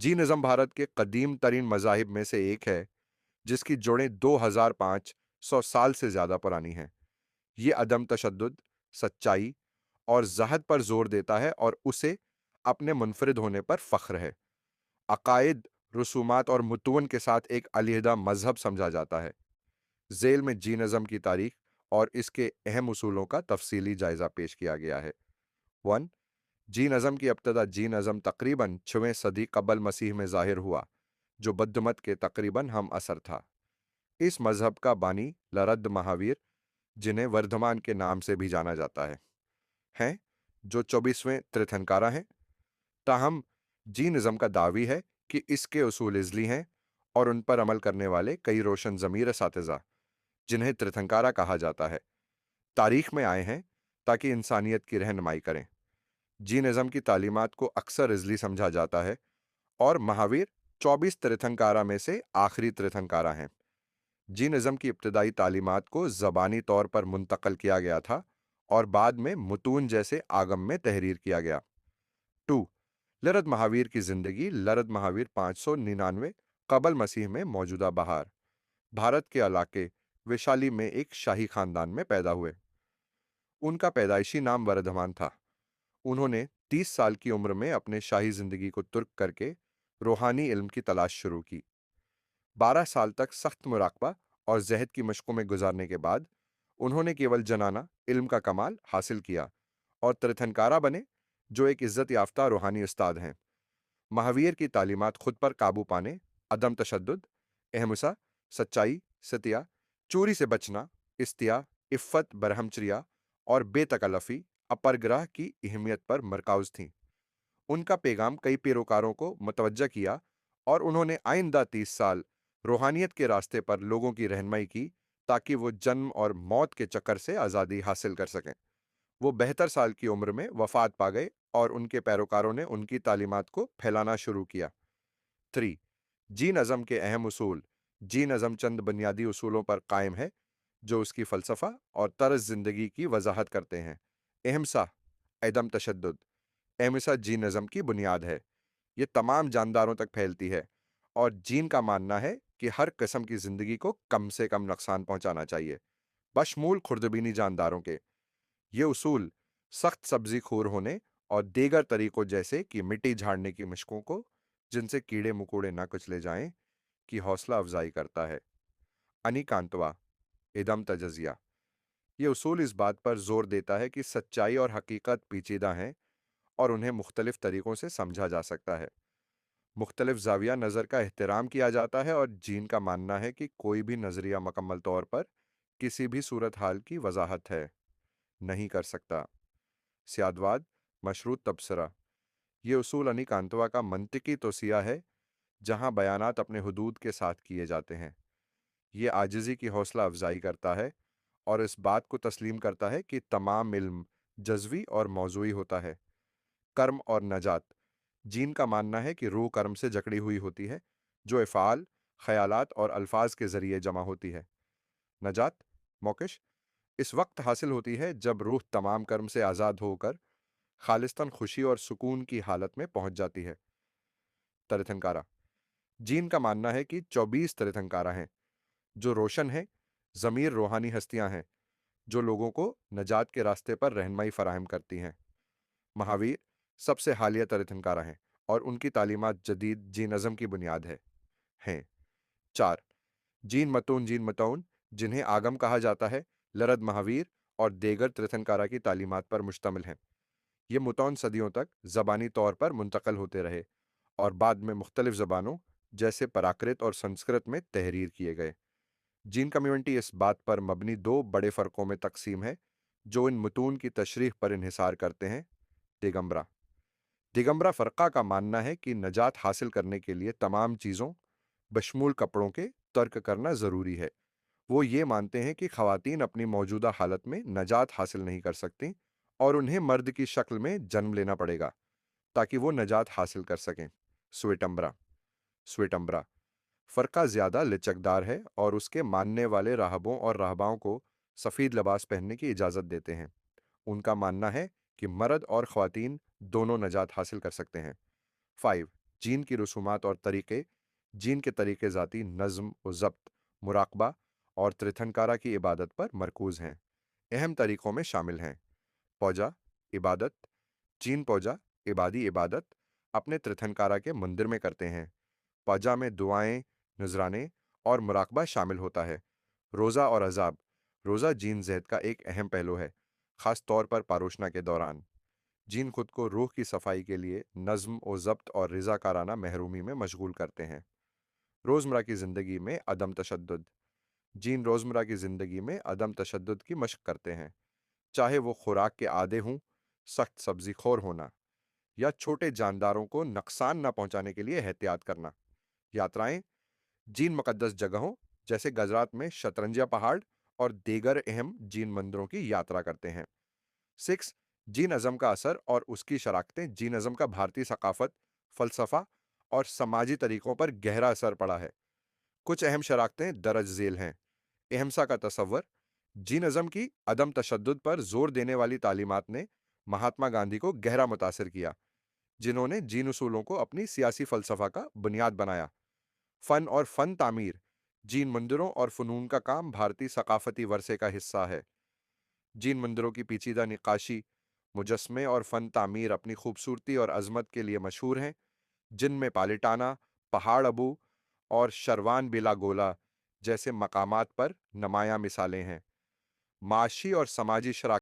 जीनिज़्म भारत के कदीम तरीन मज़ाहिब में से एक है, जिसकी जड़ें 2500 साल से ज़्यादा पुरानी हैं। ये अदम तशद्दुद, सच्चाई और ज़हद पर ज़ोर देता है और उसे अपने मुनफ़रिद होने पर फ़ख्र है। अकायद, रसूमात और मुतून के साथ एक अलहदा मज़हब समझा जाता है। ज़ेल में जीनिज़्म की तारीख़ और इसके अहम उसूलों का तफ़सीली जायज़ा पेश किया गया है। 1. जीनिज़्म की इब्तिदा जीनिज़्म तकरीबन 6वीं सदी क़ब्ल मसीह में ज़ाहिर हुआ, जो बौद्ध मत के तकरीबन हम असर था। इस मज़हब का बानी लरद महावीर, जिन्हें वर्धमान के नाम से भी जाना जाता है, हैं, जो 24वें तीर्थंकारा हैं। ताहम जीनिज़्म का दावी है कि इसके उसूल इज़्ली हैं और उन पर अमल करने वाले कई रोशन ज़मीर असातिज़ा, जिन्हें तीर्थंकारा कहा जाता है, तारीख में आए हैं ताकि इंसानियत की रहनुमाई करें। जीनिज़्म की तालीमात को अक्सर इज़्ली समझा जाता है और महावीर 24 तीर्थंकारा में से आखिरी तीर्थंकारा हैं। जीनिज़्म की इब्तिदाई तालीमात को ज़बानी तौर पर मुंतक़ल किया गया था और बाद में मुतून जैसे आगम में तहरीर किया गया। 2. लरद महावीर की ज़िंदगी लरद महावीर 599 क़ब्ल मसीह में मौजूदा बहार, भारत के इलाके वैशाली में एक शाही खानदान में पैदा हुए। उनका पैदाइशी नाम वर्धमान था। उन्होंने 30 साल की उम्र में अपने शाही ज़िंदगी को तुर्क करके रूहानी इल्म की तलाश शुरू की। 12 साल तक सख्त मुराकबा और ज़हद की मशक़ों में गुजारने के बाद उन्होंने केवल जनाना इल्म का कमाल हासिल किया और तीर्थंकारा बने, जो एक इज़्ज़त याफ्ता रूहानी उस्ताद हैं। महावीर की तालीमात खुद पर काबू पाने, अदम तशद्दुद, अहमिसा, सच्चाई, सतिया, चोरी से बचना, इस्तिया, इफ़्फ़त, बरहमचर्या और बेतकल्लफ़ी, अपरग्रह की अहमियत पर मरकूज़ थीं। उनका पैगाम कई पैरोकारों को मुतवज्जा किया और उन्होंने आइंदा 30 साल रूहानियत के रास्ते पर लोगों की रहनुमाई की, ताकि वो जन्म और मौत के चक्कर से आज़ादी हासिल कर सकें। वो 72 साल की उम्र में वफ़ात पा गए और उनके पैरोकारों ने उनकी तालीमात को फैलाना शुरू किया। 3. जीनिज़्म के अहम उसूल जीनिज़्म चंद बुनियादी उसूलों पर कायम है, जो उसकी फ़लसफ़ा और तर्ज़ ज़िंदगी की वज़ाहत करते हैं। अहिंसा, अदम तशद्दुद। अहिंसा जीनिज़्म की बुनियाद है। ये तमाम जानदारों तक फैलती है और जीन का मानना है कि हर किस्म की ज़िंदगी को कम से कम नुकसान पहुंचाना चाहिए, बशमूल खुर्दबीनी जानदारों के। ये उसूल सख्त सब्ज़ी खोर होने और दीगर तरीकों जैसे कि मिट्टी झाड़ने की मशकों को, जिनसे कीड़े मकोड़े ना कुचले जाएं, की हौसला अफजाई करता है। अनिकांतवा, इदम तजज़िया। ये उसूल इस बात पर जोर देता है कि सच्चाई और हकीकत पेचीदा हैं और उन्हें मुख्तलिफ तरीकों से समझा जा सकता है। मुख्तलिफ ज़ाविया नज़र का एहतराम किया जाता है और जीन का मानना है कि कोई भी नज़रिया मुकम्मल तौर पर किसी भी सूरत हाल की वजाहत है नहीं कर सकता। सियादवाद, मशरूत तबसरा। ये उसूल अनिकांतवा का मंतिकी तोसिया है, जहां बयानात अपने हुदूद के साथ किए जाते हैं। ये आजिज़ी की हौसला अफजाई करता है और इस बात को तस्लीम करता है कि तमाम इल्म जज़वी और मौज़ूई होता है। कर्म और नजात। जीन का मानना है कि रूह कर्म से जकड़ी हुई होती है, जो इफ़ाल, ख़यालात और अल्फाज के ज़रिए जमा होती है। नजात, मौकिश, इस वक्त हासिल होती है जब रूह तमाम कर्म से आज़ाद होकर खालिस्तन खुशी और सुकून की हालत में पहुंच जाती है। तीर्थंकारा। जीन का मानना है कि 24 तीर्थंकारा हैं, जो रोशन हैं, ज़मीर रूहानी हस्तियां हैं, जो लोगों को नजात के रास्ते पर रहनुमाई फराहम करती हैं। महावीर सबसे हालिया तीर्थंकारा हैं और उनकी तालीमात जदीद जीनिज़्म की बुनियाद हैं। 4. जीन मतौन, जिन्हें आगम कहा जाता है, लरद महावीर और देगर तीर्थंकारा की तालीमात पर मुश्तमिल हैं। ये मुतौन सदियों तक ज़बानी तौर पर मुंतकल होते रहे और बाद में मुख्तलिफ ज़बानों जैसे प्राकृत और संस्कृत में तहरीर किए गए। जीन कम्युनिटी इस बात पर मबनी दो बड़े फ़र्कों में तकसीम है, जो इन मुतून की तशरीह पर इन्हिसार करते हैं। दिगंबरा। दिगंबरा फ़रक़ा का मानना है कि नजात हासिल करने के लिए तमाम चीज़ों, बशमूल कपड़ों के, तर्क करना ज़रूरी है। वो ये मानते हैं कि ख़वातीन अपनी मौजूदा हालत में नजात हासिल नहीं कर सकतीं और उन्हें मर्द की शक्ल में जन्म लेना पड़ेगा, ताकि वो नजात हासिल कर सकें। स्वेटम्बरा। स्वेटम्बरा फ़रक़ा ज़्यादा लचकदार है और उसके मानने वाले राहबों और राहबाओं को सफ़ेद लिबास पहनने की इजाज़त देते हैं। उनका मानना है कि मर्द और ख़वातीन दोनों नजात हासिल कर सकते हैं। 5. जीन की रसूमात और तरीके जीन के तरीके ज़ाती नज़्म व ज़ब्त, मुराकबा और त्रिथनकारा की इबादत पर मरकूज़ हैं। अहम तरीकों में शामिल हैं पौजा, इबादत। जीन पौजा, इबादी इबादत अपने त्रिथनकारा के मंदिर में करते हैं। पौजा में दुआएं, नजराने और मुराकबा शामिल होता है। रोज़ा और अजाब। रोज़ा जीन जहद का एक अहम पहलू है, खास तौर पर पारोशना के दौरान। जीन खुद को रूह की सफाई के लिए नज्म व ज़ब्त और रिज़ाकाराना महरूमी में मशगूल करते हैं। रोज़मर्रा की ज़िंदगी में अदम तशद्दुद। जीन रोज़मर्रा की ज़िंदगी में अदम तशद्दुद की मशक करते हैं, चाहे वो खुराक के आदे हों, सख्त सब्जी खोर होना या छोटे जानदारों को नुकसान न पहुंचाने के लिए एहतियात करना। यात्राएं जीन मुकद्दस जगहों जैसे गुजरात में शतरंजिया पहाड़ और दीगर अहम जीन मंदिरों की यात्रा करते हैं। सिक्स जीन अज़म का असर और उसकी शराकतें। जीन अज़म का भारतीय सकाफत, फलसफा और समाजी तरीकों पर गहरा असर पड़ा है। कुछ अहम शराकतें दरज झेल हैं। अहिंसा का तसव्वुर। जीन अज़म की अदम तशद्दुद पर जोर देने वाली तालीमात ने महात्मा गांधी को गहरा मुतासिर किया, जिन्होंने जीन उसूलों को अपनी सियासी फलसफा का बुनियाद बनाया। फन और फन तामीर। जीन मंदिरों और फ़नून का काम भारतीय सकाफती वरसे का हिस्सा है। जीन मंदिरों की पेचीदा निकाशी, मुजस्मे और फन तामीर अपनी खूबसूरती और अजमत के लिए मशहूर हैं, जिनमें पालिटाना, पहाड़ अबू और शरवान बिला गोला जैसे मकामात पर नुमायां मिसालें हैं। माशी और समाजी शराकत